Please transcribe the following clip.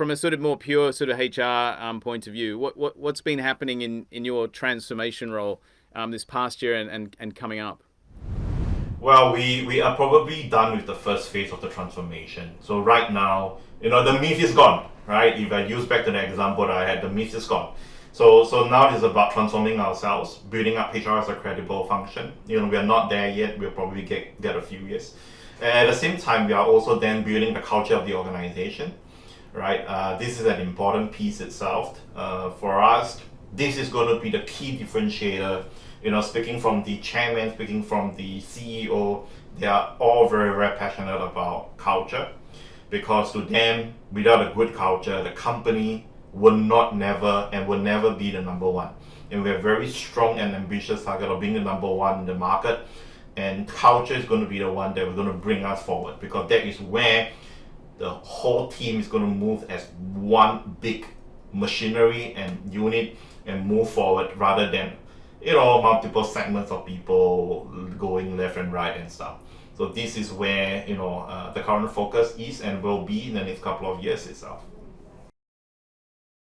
from a sort of more pure sort of HR point of view, what's been happening in your transformation role this past year and coming up? Well, we are probably done with the first phase of the transformation. So right now, the myth is gone, right? If I use back to the example that I had, the myth is gone. So now it's about transforming ourselves, building up HR as a credible function. We are not there yet. We'll probably get a few years. And at the same time, we are also then building the culture of the organization, right? This is an important piece itself. For us, this is going to be the key differentiator. Speaking from the chairman, speaking from the CEO, they are all very, very passionate about culture, because to them, without a good culture, the company will never be the number one. And we have very strong and ambitious target of being the number one in the market. And culture is going to be the one that we're going to bring us forward, because that is where the whole team is going to move as one big machinery and unit and move forward, rather than multiple segments of people going left and right and stuff. So this is where the current focus is and will be in the next couple of years itself.